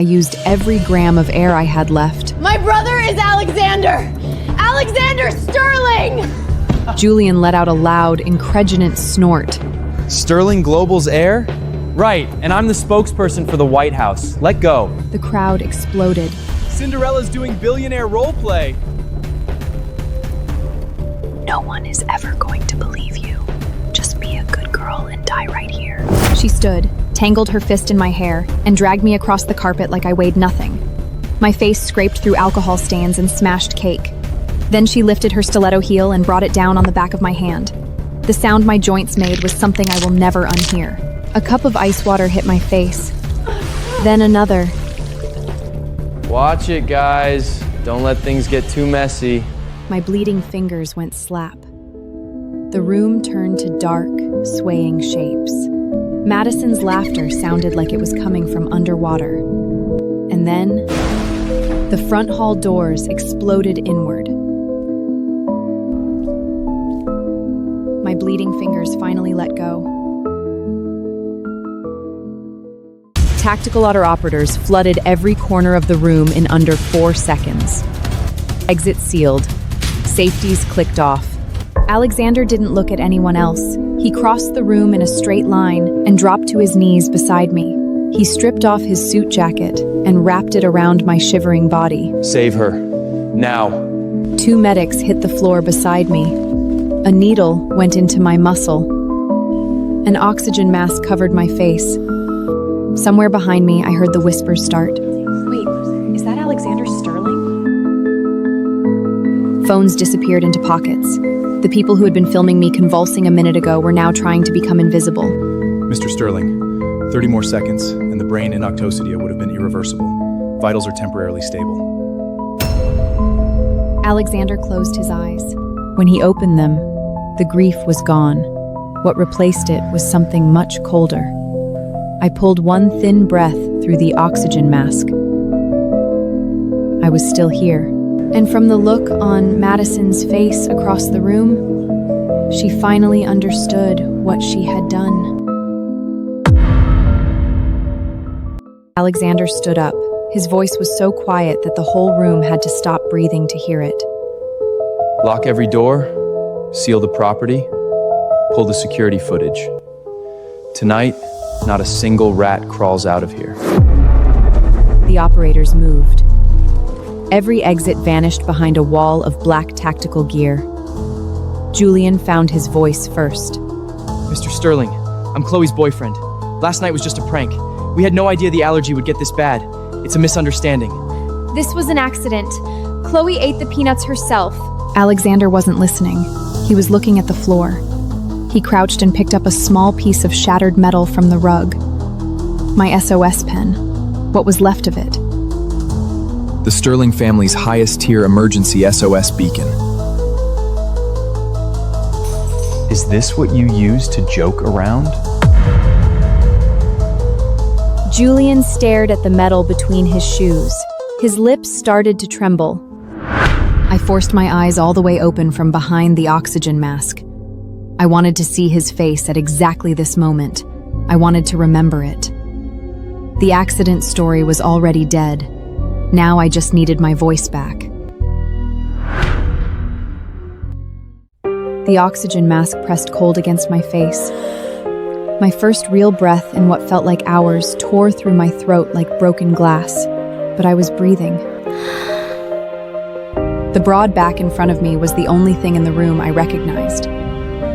I used every gram of air I had left. My brother is Alexander! Alexander Sterling! Julian let out a loud, incredulous snort. Sterling Global's heir? Right, and I'm the spokesperson for the White House. Let go. The crowd exploded. Cinderella's doing billionaire roleplay. No one is ever going to believe you. Just be a good girl and die right here. She stood, tangled her fist in my hair, and dragged me across the carpet like I weighed nothing. My face scraped through alcohol stains and smashed cake. Then she lifted her stiletto heel and brought it down on the back of my hand. The sound my joints made was something I will never unhear. A cup of ice water hit my face. Then another. Watch it, guys. Don't let things get too messy. My bleeding fingers went slap. The room turned to dark, swaying shapes. Madison's laughter sounded like it was coming from underwater. And then, the front hall doors exploded inward. My bleeding fingers finally let go. Tactical auto-operators flooded every corner of the room in under 4 seconds. Exit sealed. Safeties clicked off. Alexander didn't look at anyone else. He crossed the room in a straight line and dropped to his knees beside me. He stripped off his suit jacket and wrapped it around my shivering body. Save her. Now. 2 medics hit the floor beside me. A needle went into my muscle. An oxygen mask covered my face. Somewhere behind me, I heard the whispers start. Wait, is that Alexander Sterling? Phones disappeared into pockets. The people who had been filming me convulsing a minute ago were now trying to become invisible. Mr. Sterling, 30 more seconds, and the brain in octosidia would have been irreversible. Vitals are temporarily stable. Alexander closed his eyes. When he opened them, the grief was gone. What replaced it was something much colder. I pulled one thin breath through the oxygen mask. I was still here. And from the look on Madison's face across the room, she finally understood what she had done. Alexander stood up. His voice was so quiet that the whole room had to stop breathing to hear it. Lock every door, seal the property, pull the security footage. Tonight, not a single rat crawls out of here. The operators moved. Every exit vanished behind a wall of black tactical gear. Julian found his voice first. Mr. Sterling, I'm Chloe's boyfriend. Last night was just a prank. We had no idea the allergy would get this bad. It's a misunderstanding. This was an accident. Chloe ate the peanuts herself. Alexander wasn't listening. He was looking at the floor. He crouched and picked up a small piece of shattered metal from the rug. My SOS pen. What was left of it? The Sterling family's highest tier emergency SOS beacon. Is this what you use to joke around? Julian stared at the metal between his shoes. His lips started to tremble. I forced my eyes all the way open from behind the oxygen mask. I wanted to see his face at exactly this moment. I wanted to remember it. The accident story was already dead. Now I just needed my voice back. The oxygen mask pressed cold against my face. My first real breath in what felt like hours tore through my throat like broken glass, but I was breathing. The broad back in front of me was the only thing in the room I recognized.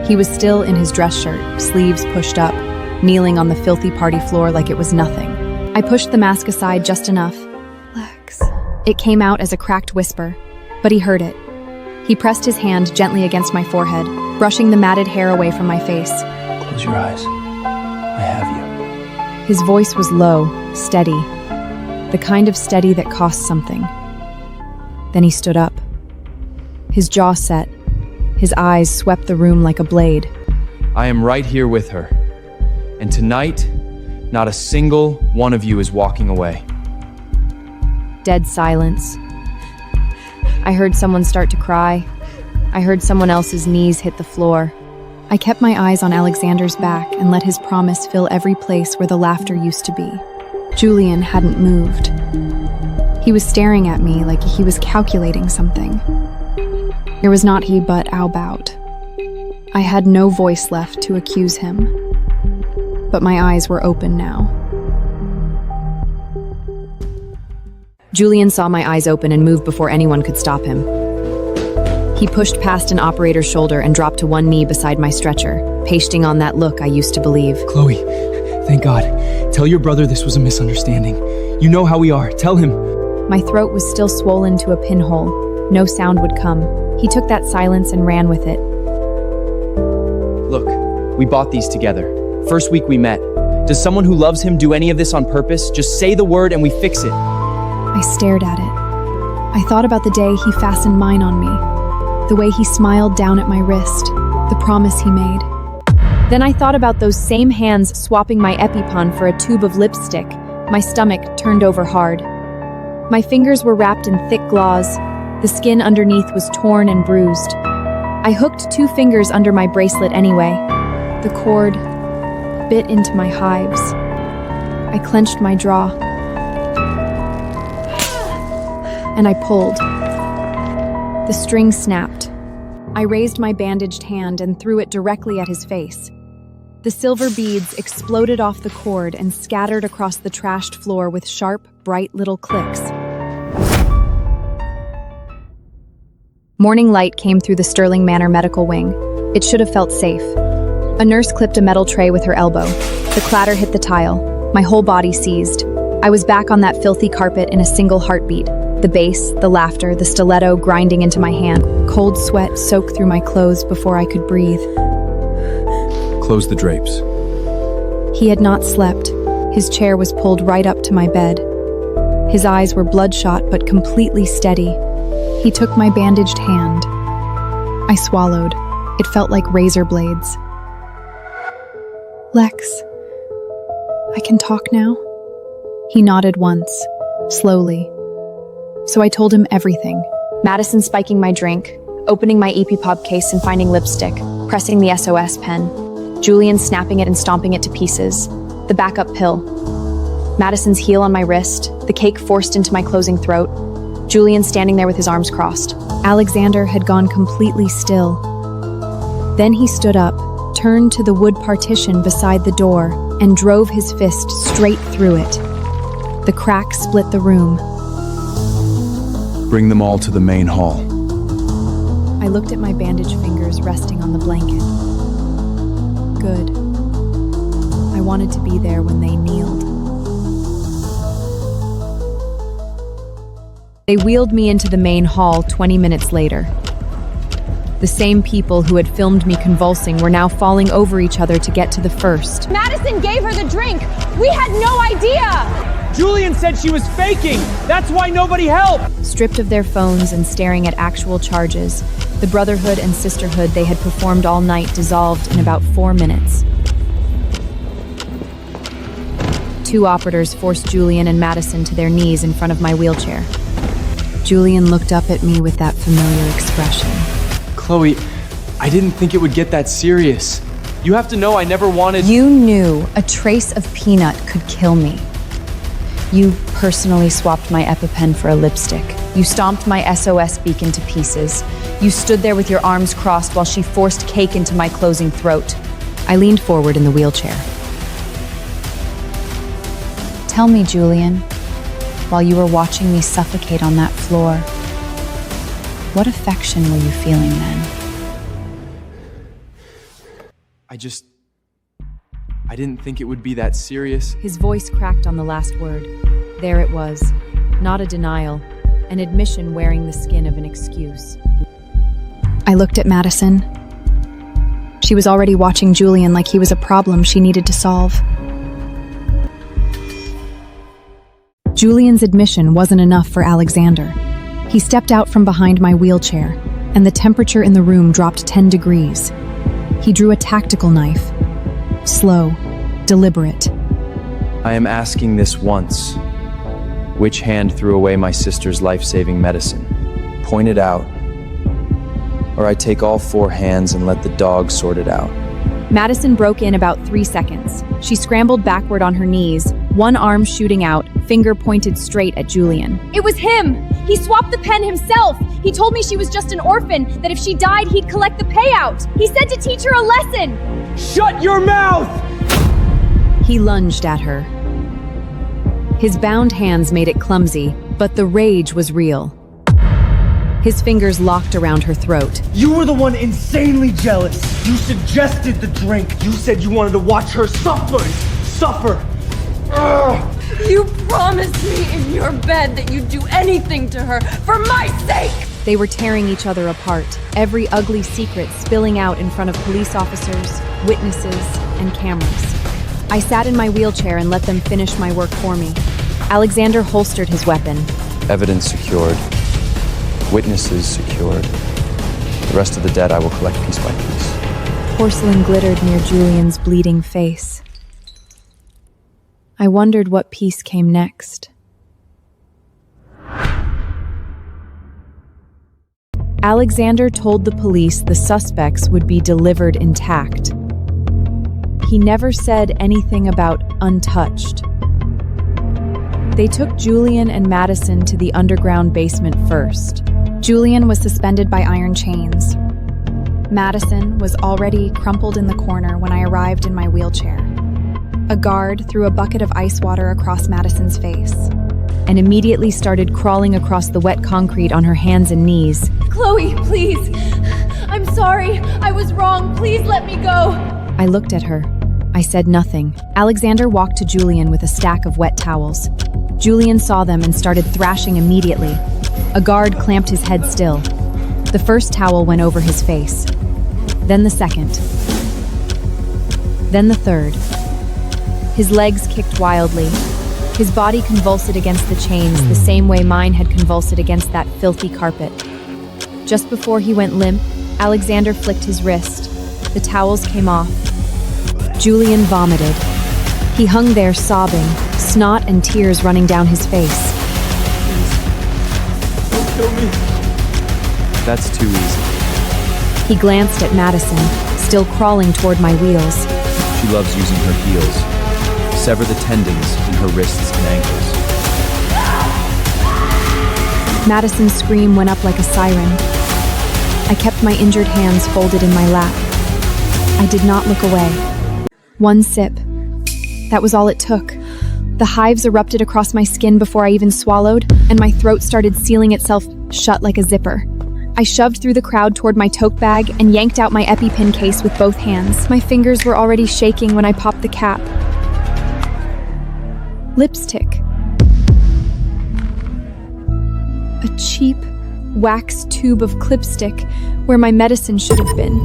He was still in his dress shirt, sleeves pushed up, kneeling on the filthy party floor like it was nothing. I pushed the mask aside just enough. Lex. It came out as a cracked whisper, but he heard it. He pressed his hand gently against my forehead, brushing the matted hair away from my face. Close your eyes. I have you. His voice was low, steady, the kind of steady that costs something. Then he stood up. His jaw set. His eyes swept the room like a blade. I am right here with her. And tonight, not a single one of you is walking away. Dead silence. I heard someone start to cry. I heard someone else's knees hit the floor. I kept my eyes on Alexander's back and let his promise fill every place where the laughter used to be. Julian hadn't moved. He was staring at me like he was calculating something. It was not he, but Albout. I had no voice left to accuse him, but my eyes were open now. Julian saw my eyes open and moved before anyone could stop him. He pushed past an operator's shoulder and dropped to one knee beside my stretcher, pasting on that look I used to believe. Chloe, thank God. Tell your brother this was a misunderstanding. You know how we are. Tell him. My throat was still swollen to a pinhole. No sound would come. He took that silence and ran with it. Look, we bought these together. First week we met. Does someone who loves him do any of this on purpose? Just say the word and we fix it. I stared at it. I thought about the day he fastened mine on me, the way he smiled down at my wrist, the promise he made. Then I thought about those same hands swapping my EpiPen for a tube of lipstick. My stomach turned over hard. My fingers were wrapped in thick gauze. The skin underneath was torn and bruised. I hooked 2 fingers under my bracelet anyway. The cord bit into my hives. I clenched my jaw. And I pulled. The string snapped. I raised my bandaged hand and threw it directly at his face. The silver beads exploded off the cord and scattered across the trashed floor with sharp, bright little clicks. Morning light came through the Sterling Manor medical wing. It should have felt safe. A nurse clipped a metal tray with her elbow. The clatter hit the tile. My whole body seized. I was back on that filthy carpet in a single heartbeat. The bass, the laughter, the stiletto grinding into my hand. Cold sweat soaked through my clothes before I could breathe. Close the drapes. He had not slept. His chair was pulled right up to my bed. His eyes were bloodshot but completely steady. He took my bandaged hand. I swallowed. It felt like razor blades. Lex, I can talk now? He nodded once, slowly. So I told him everything. Madison spiking my drink, opening my EpiPop case and finding lipstick, pressing the SOS pen. Julian snapping it and stomping it to pieces. The backup pill. Madison's heel on my wrist, the cake forced into my closing throat. Julian standing there with his arms crossed. Alexander had gone completely still. Then he stood up, turned to the wood partition beside the door, and drove his fist straight through it. The crack split the room. Bring them all to the main hall. I looked at my bandaged fingers resting on the blanket. Good. I wanted to be there when they kneeled. They wheeled me into the main hall 20 minutes later. The same people who had filmed me convulsing were now falling over each other to get to the first. Madison gave her the drink. We had no idea. Julian said she was faking! That's why nobody helped! Stripped of their phones and staring at actual charges, the brotherhood and sisterhood they had performed all night dissolved in about 4 minutes. 2 operators forced Julian and Madison to their knees in front of my wheelchair. Julian looked up at me with that familiar expression. Chloe, I didn't think it would get that serious. You have to know I never wanted— You knew a trace of peanut could kill me. You personally swapped my EpiPen for a lipstick. You stomped my SOS beacon to pieces. You stood there with your arms crossed while she forced cake into my closing throat. I leaned forward in the wheelchair. Tell me, Julian, while you were watching me suffocate on that floor, what affection were you feeling then? I didn't think it would be that serious. His voice cracked on the last word. There it was. Not a denial, an admission wearing the skin of an excuse. I looked at Madison. She was already watching Julian like he was a problem she needed to solve. Julian's admission wasn't enough for Alexander. He stepped out from behind my wheelchair, and the temperature in the room dropped 10 degrees. He drew a tactical knife. Slow, deliberate. I am asking this once. Which hand threw away my sister's life-saving medicine? Point it out. Or I take all 4 hands and let the dog sort it out. Madison broke in about 3 seconds. She scrambled backward on her knees, one arm shooting out, finger pointed straight at Julian. It was him! He swapped the pen himself! He told me she was just an orphan, that if she died, he'd collect the payout! He said to teach her a lesson! Shut your mouth! He lunged at her. His bound hands made it clumsy, but the rage was real. His fingers locked around her throat. You were the one insanely jealous. You suggested the drink. You said you wanted to watch her suffer. Ugh. You promised me in your bed that you'd do anything to her for my sake! They were tearing each other apart, every ugly secret spilling out in front of police officers, witnesses, and cameras. I sat in my wheelchair and let them finish my work for me. Alexander holstered his weapon. Evidence secured. Witnesses secured. The rest of the dead I will collect piece by piece. Porcelain glittered near Julian's bleeding face. I wondered what piece came next. Alexander told the police the suspects would be delivered intact. He never said anything about untouched. They took Julian and Madison to the underground basement first. Julian was suspended by iron chains. Madison was already crumpled in the corner when I arrived in my wheelchair. A guard threw a bucket of ice water across Madison's face. And immediately started crawling across the wet concrete on her hands and knees. Chloe, please! I'm sorry! I was wrong! Please let me go! I looked at her. I said nothing. Alexander walked to Julian with a stack of wet towels. Julian saw them and started thrashing immediately. A guard clamped his head still. The first towel went over his face. Then the second. Then the third. His legs kicked wildly. His body convulsed against the chains the same way mine had convulsed against that filthy carpet. Just before he went limp, Alexander flicked his wrist. The towels came off. Julian vomited. He hung there sobbing, snot and tears running down his face. Don't kill me. That's too easy. He glanced at Madison, still crawling toward my wheels. She loves using her heels. Sever the tendons in her wrists and ankles. Madison's scream went up like a siren. I kept my injured hands folded in my lap. I did not look away. One sip. That was all it took. The hives erupted across my skin before I even swallowed, and my throat started sealing itself shut like a zipper. I shoved through the crowd toward my tote bag and yanked out my EpiPen case with both hands. My fingers were already shaking when I popped the cap. Lipstick. A cheap, wax tube of clipstick where my medicine should have been.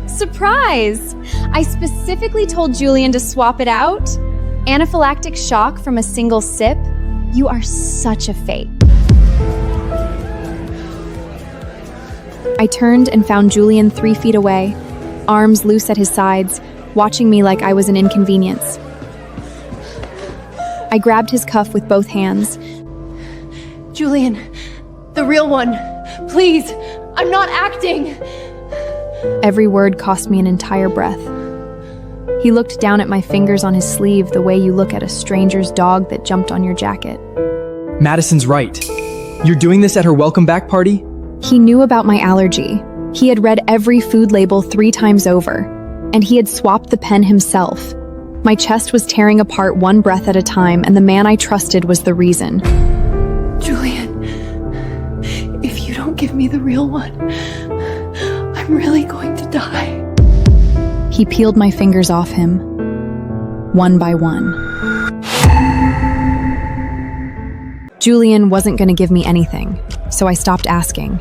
Surprise! I specifically told Julian to swap it out. Anaphylactic shock from a single sip? You are such a fake. I turned and found Julian 3 feet away, arms loose at his sides, watching me like I was an inconvenience. I grabbed his cuff with both hands. Julian, the real one. Please, I'm not acting. Every word cost me an entire breath. He looked down at my fingers on his sleeve the way you look at a stranger's dog that jumped on your jacket. Madison's right. You're doing this at her welcome back party? He knew about my allergy. He had read every food label 3 times over, and he had swapped the pen himself. My chest was tearing apart one breath at a time, and the man I trusted was the reason. Julian, if you don't give me the real one, I'm really going to die. He peeled my fingers off him, one by one. Julian wasn't going to give me anything, so I stopped asking.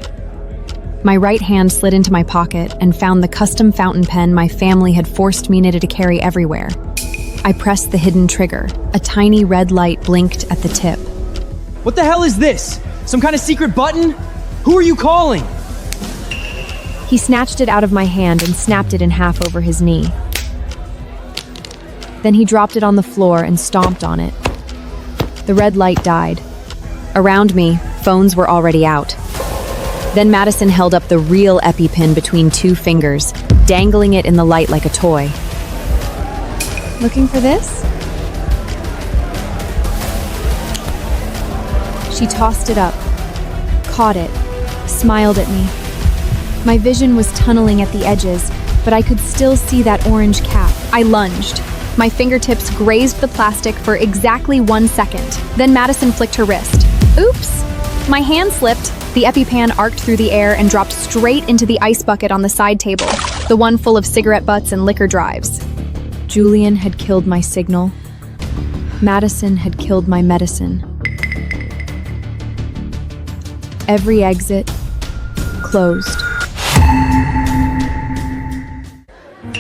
My right hand slid into my pocket and found the custom fountain pen my family had forced me to carry everywhere. I pressed the hidden trigger. A tiny red light blinked at the tip. What the hell is this? Some kind of secret button? Who are you calling? He snatched it out of my hand and snapped it in half over his knee. Then he dropped it on the floor and stomped on it. The red light died. Around me, phones were already out. Then Madison held up the real EpiPen between 2 fingers, dangling it in the light like a toy. Looking for this? She tossed it up, caught it, smiled at me. My vision was tunneling at the edges, but I could still see that orange cap. I lunged. My fingertips grazed the plastic for exactly 1 second. Then Madison flicked her wrist. Oops! My hand slipped. The EpiPen arced through the air and dropped straight into the ice bucket on the side table, the one full of cigarette butts and liquor drives. Julian had killed my signal. Madison had killed my medicine. Every exit closed.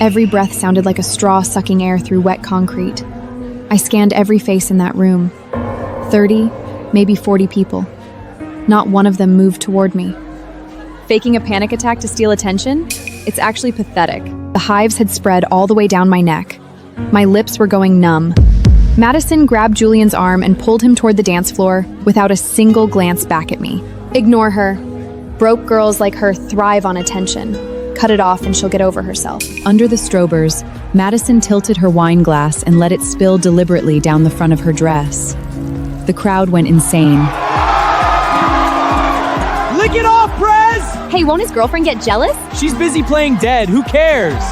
Every breath sounded like a straw sucking air through wet concrete. I scanned every face in that room. 30, maybe 40 people. Not one of them moved toward me. Faking a panic attack to steal attention? It's actually pathetic. The hives had spread all the way down my neck. My lips were going numb. Madison grabbed Julian's arm and pulled him toward the dance floor without a single glance back at me. Ignore her. Broke girls like her thrive on attention. Cut it off and she'll get over herself. Under the strobers, Madison tilted her wine glass and let it spill deliberately down the front of her dress. The crowd went insane. Lick it off, Prez! Hey, won't his girlfriend get jealous? She's busy playing dead. Who cares?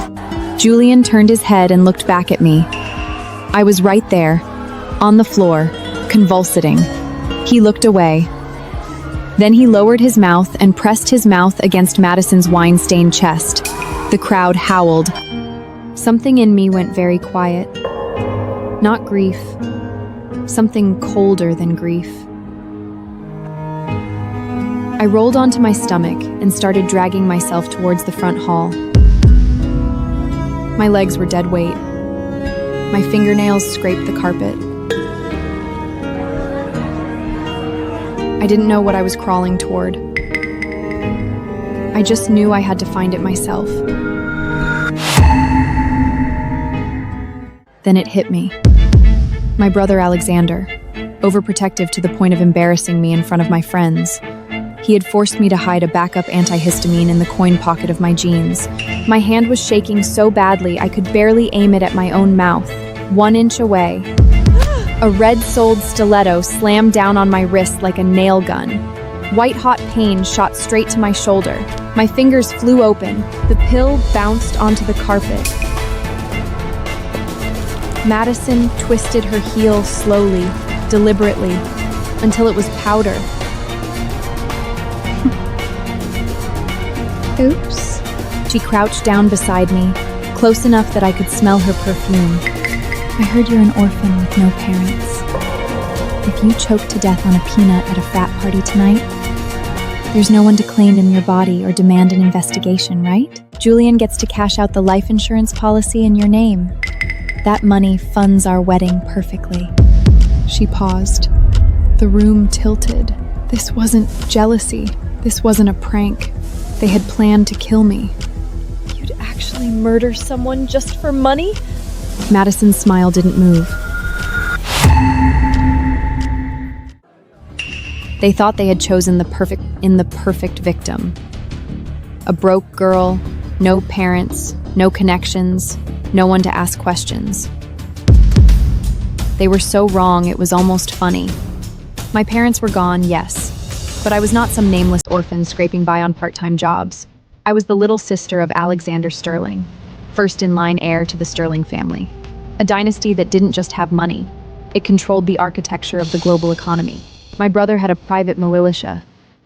Julian turned his head and looked back at me. I was right there, on the floor, convulsing. He looked away. Then he lowered his mouth and pressed his mouth against Madison's wine-stained chest. The crowd howled. Something in me went very quiet. Not grief. Something colder than grief. I rolled onto my stomach and started dragging myself towards the front hall. My legs were dead weight. My fingernails scraped the carpet. I didn't know what I was crawling toward. I just knew I had to find it myself. Then it hit me. My brother Alexander, overprotective to the point of embarrassing me in front of my friends. He had forced me to hide a backup antihistamine in the coin pocket of my jeans. My hand was shaking so badly I could barely aim it at my own mouth, 1 inch away. A red-soled stiletto slammed down on my wrist like a nail gun. White-hot pain shot straight to my shoulder. My fingers flew open. The pill bounced onto the carpet. Madison twisted her heel slowly, deliberately, until it was powder. Oops. She crouched down beside me, close enough that I could smell her perfume. I heard you're an orphan with no parents. If you choke to death on a peanut at a frat party tonight, there's no one to claim in your body or demand an investigation, right? Julian gets to cash out the life insurance policy in your name. That money funds our wedding perfectly. She paused. The room tilted. This wasn't jealousy. This wasn't a prank. They had planned to kill me. You'd actually murder someone just for money? Madison's smile didn't move. They thought they had chosen the perfect victim. A broke girl, no parents, no connections, no one to ask questions. They were so wrong, it was almost funny. My parents were gone, yes, but I was not some nameless orphan scraping by on part-time jobs. I was the little sister of Alexander Sterling, first-in-line heir to the Sterling family. A dynasty that didn't just have money. It controlled the architecture of the global economy. My brother had a private militia.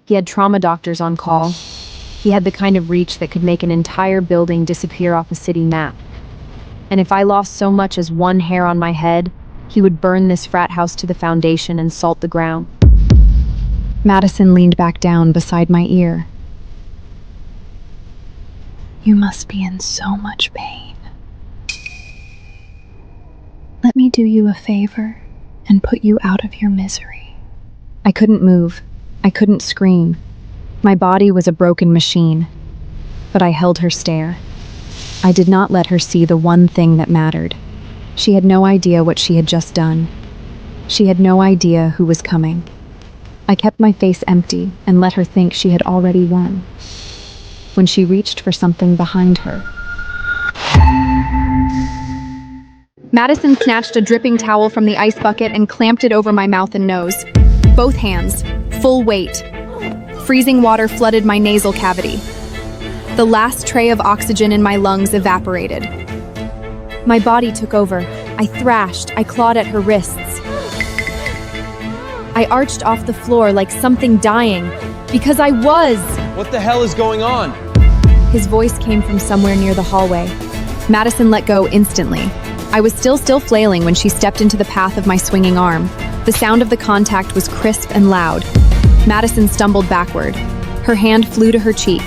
He had trauma doctors on call. He had the kind of reach that could make an entire building disappear off a city map. And if I lost so much as one hair on my head, he would burn this frat house to the foundation and salt the ground. Madison leaned back down beside my ear. You must be in so much pain. Let me do you a favor and put you out of your misery. I couldn't move. I couldn't scream. My body was a broken machine. But I held her stare. I did not let her see the one thing that mattered. She had no idea what she had just done. She had no idea who was coming. I kept my face empty and let her think she had already won. When she reached for something behind her. Madison snatched a dripping towel from the ice bucket and clamped it over my mouth and nose. Both hands, full weight. Freezing water flooded my nasal cavity. The last tray of oxygen in my lungs evaporated. My body took over. I thrashed, I clawed at her wrists. I arched off the floor like something dying, because I was. What the hell is going on? His voice came from somewhere near the hallway. Madison let go instantly. I was still flailing when she stepped into the path of my swinging arm. The sound of the contact was crisp and loud. Madison stumbled backward. Her hand flew to her cheek.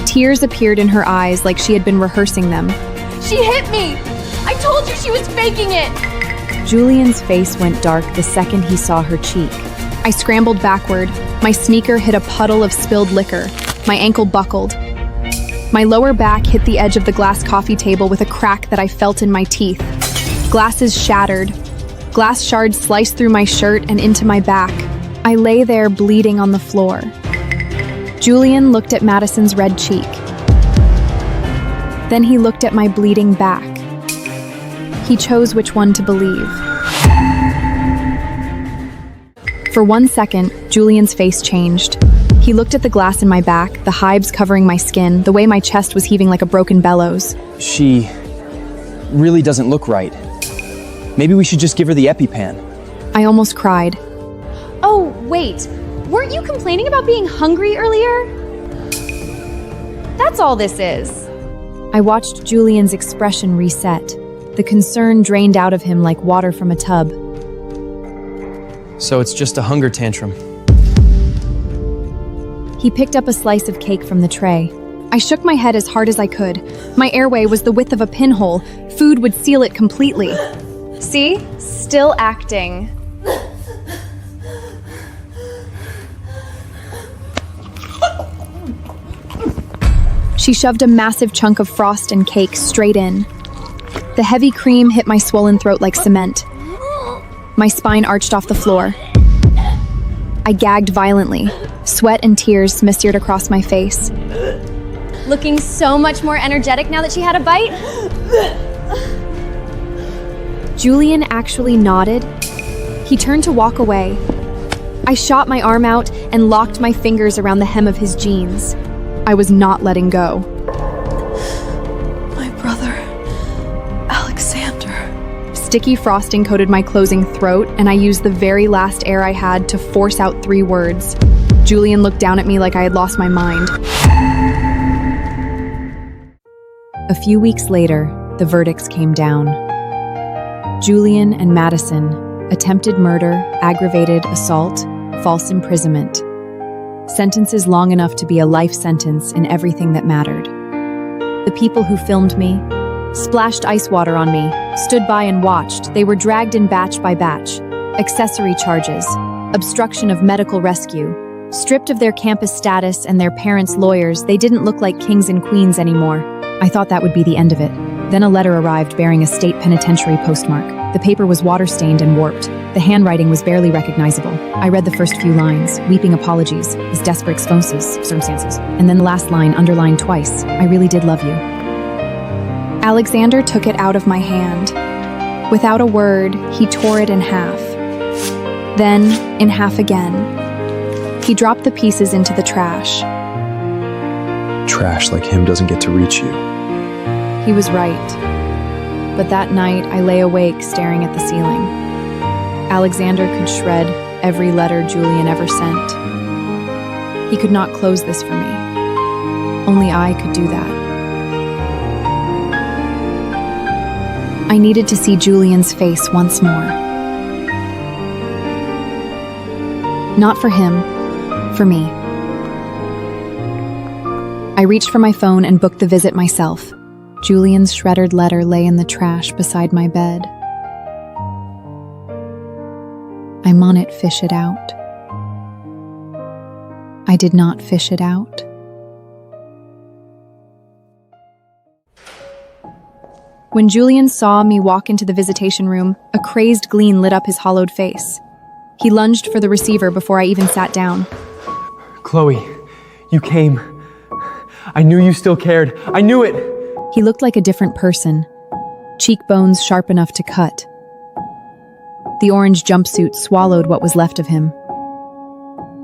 Tears appeared in her eyes like she had been rehearsing them. She hit me! I told you she was faking it! Julian's face went dark the second he saw her cheek. I scrambled backward. My sneaker hit a puddle of spilled liquor. My ankle buckled. My lower back hit the edge of the glass coffee table with a crack that I felt in my teeth. Glasses shattered. Glass shards sliced through my shirt and into my back. I lay there bleeding on the floor. Julian looked at Madison's red cheek. Then he looked at my bleeding back. He chose which one to believe. For 1 second, Julian's face changed. He looked at the glass in my back, the hives covering my skin, the way my chest was heaving like a broken bellows. She really doesn't look right. Maybe we should just give her the EpiPen. I almost cried. Oh, wait. Weren't you complaining about being hungry earlier? That's all this is. I watched Julian's expression reset. The concern drained out of him like water from a tub. So it's just a hunger tantrum. He picked up a slice of cake from the tray. I shook my head as hard as I could. My airway was the width of a pinhole. Food would seal it completely. See? Still acting. She shoved a massive chunk of frost and cake straight in. The heavy cream hit my swollen throat like cement. My spine arched off the floor. I gagged violently. Sweat and tears smeared across my face. Looking so much more energetic now that she had a bite? Julian actually nodded. He turned to walk away. I shot my arm out and locked my fingers around the hem of his jeans. I was not letting go. My brother, Alexander. Sticky frosting coated my closing throat, and I used the very last air I had to force out 3 words. Julian looked down at me like I had lost my mind. A few weeks later, the verdicts came down. Julian and Madison, attempted murder, aggravated assault, false imprisonment. Sentences long enough to be a life sentence in everything that mattered. The people who filmed me, splashed ice water on me, stood by and watched. They were dragged in batch by batch. Accessory charges, obstruction of medical rescue. Stripped of their campus status and their parents' lawyers, they didn't look like kings and queens anymore. I thought that would be the end of it. Then a letter arrived bearing a state penitentiary postmark. The paper was water-stained and warped. The handwriting was barely recognizable. I read the first few lines, weeping apologies, his desperate circumstances, and then the last line underlined twice, I really did love you. Alexander took it out of my hand. Without a word, he tore it in half. Then, in half again. He dropped the pieces into the trash. Trash like him doesn't get to reach you. He was right. But that night, I lay awake staring at the ceiling. Alexander could shred every letter Julian ever sent. He could not close this for me. Only I could do that. I needed to see Julian's face once more. Not for him, for me. I reached for my phone and booked the visit myself. Julian's shredded letter lay in the trash beside my bed. I'm on it, fish it out. I did not fish it out. When Julian saw me walk into the visitation room, a crazed gleam lit up his hollowed face. He lunged for the receiver before I even sat down. Chloe, you came. I knew you still cared. I knew it. He looked like a different person. cheekbones sharp enough to cut. The orange jumpsuit swallowed what was left of him.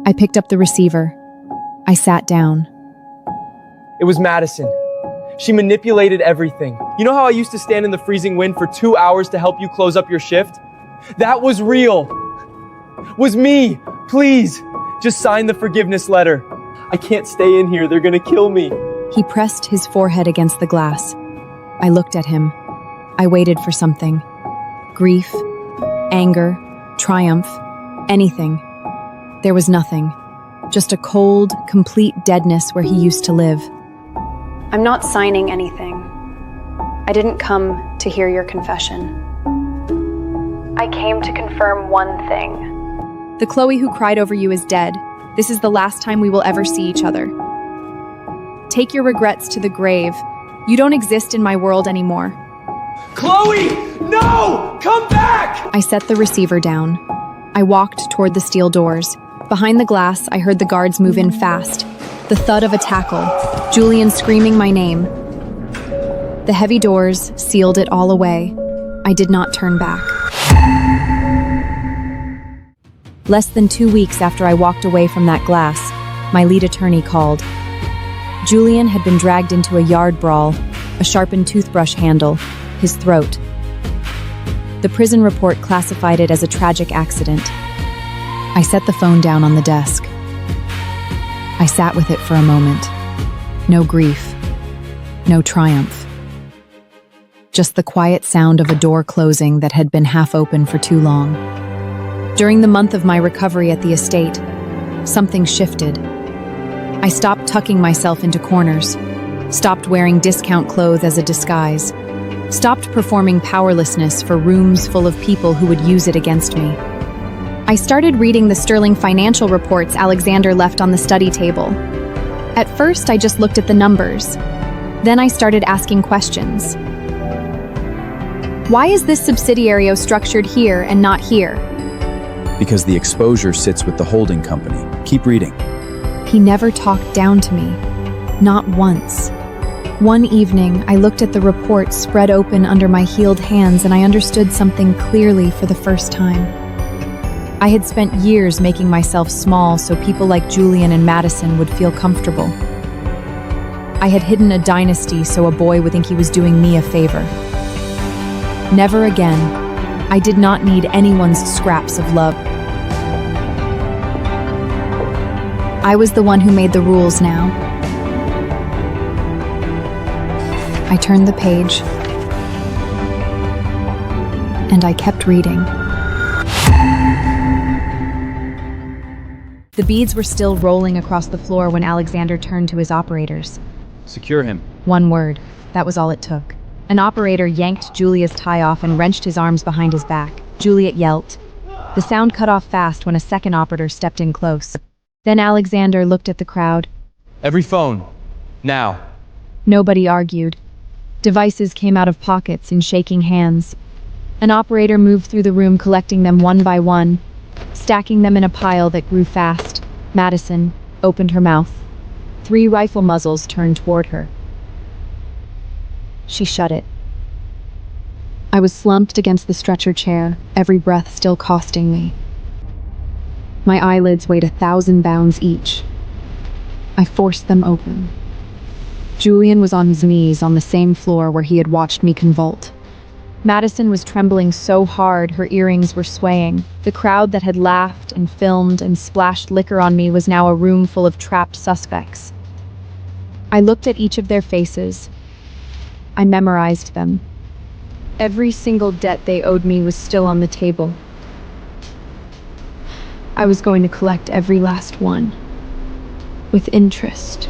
I picked up the receiver. I sat down. It was Madison. She manipulated everything. You know how I used to stand in the freezing wind for 2 hours to help you close up your shift? That was real. Was me. Please, just sign the forgiveness letter. I can't stay in here. They're gonna kill me. He pressed his forehead against the glass. I looked at him. I waited for something. Grief, anger, triumph, anything. There was nothing. Just a cold, complete deadness where he used to live. I'm not signing anything. I didn't come to hear your confession. I came to confirm one thing. The Chloe who cried over you is dead. This is the last time we will ever see each other. Take your regrets to the grave. You don't exist in my world anymore. Chloe! No! Come back! I set the receiver down. I walked toward the steel doors. Behind the glass, I heard the guards move in fast. The thud of a tackle. Julian screaming my name. The heavy doors sealed it all away. I did not turn back. Less than 2 weeks after I walked away from that glass, my lead attorney called. Julian had been dragged into a yard brawl, a sharpened toothbrush handle, his throat. The prison report classified it as a tragic accident. I set the phone down on the desk. I sat with it for a moment. No grief, no triumph. Just the quiet sound of a door closing that had been half open for too long. During the month of my recovery at the estate, something shifted. I stopped tucking myself into corners, stopped wearing discount clothes as a disguise, stopped performing powerlessness for rooms full of people who would use it against me. I started reading the sterling financial reports Alexander left on the study table. At first, I just looked at the numbers. Then I started asking questions. Why is this subsidiary structured here and not here? Because the exposure sits with the holding company. Keep reading. He never talked down to me. Not once. One evening, I looked at the report spread open under my healed hands and I understood something clearly for the first time. I had spent years making myself small so people like Julian and Madison would feel comfortable. I had hidden a dynasty so a boy would think he was doing me a favor. Never again. I did not need anyone's scraps of love. I was the one who made the rules now. I turned the page, and I kept reading. The beads were still rolling across the floor when Alexander turned to his operators. Secure him. One word. That was all it took. An operator yanked Julia's tie off and wrenched his arms behind his back. Juliet yelped. The sound cut off fast when a second operator stepped in close. Then Alexander looked at the crowd. Every phone. Now. Nobody argued. Devices came out of pockets in shaking hands. An operator moved through the room collecting them one by one, stacking them in a pile that grew fast. Madison opened her mouth. 3 rifle muzzles turned toward her. She shut it. I was slumped against the stretcher chair, every breath still costing me. My eyelids weighed 1,000 pounds each. I forced them open. Julian was on his knees on the same floor where he had watched me convulse. Madison was trembling so hard her earrings were swaying. The crowd that had laughed and filmed and splashed liquor on me was now a room full of trapped suspects. I looked at each of their faces. I memorized them. Every single debt they owed me was still on the table. I was going to collect every last one, with interest.